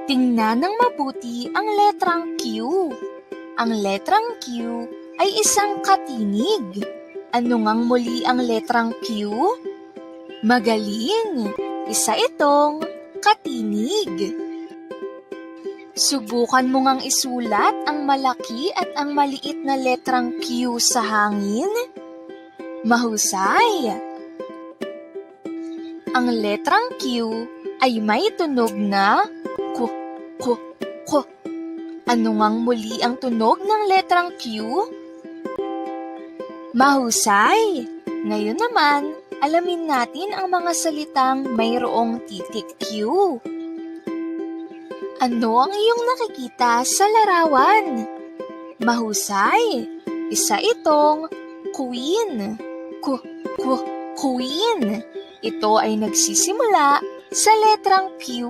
Tingnan ng mabuti ang letrang Q. Ang letrang Q ay isang katinig. Ano ngang muli ang letrang Q? Magaling! Isa itong katinig. Subukan mo ngang isulat ang malaki at ang maliit na letrang Q sa hangin. Mahusay! Ang letrang Q ay may tunog na ku, ku, ku. Ano ngang muli ang tunog ng letrang Q? Mahusay! Ngayon naman, alamin natin ang mga salitang mayroong titik Q. Ano ang iyong nakikita sa larawan? Mahusay! Isa itong queen. Queen. Ito ay nagsisimula sa letrang Q.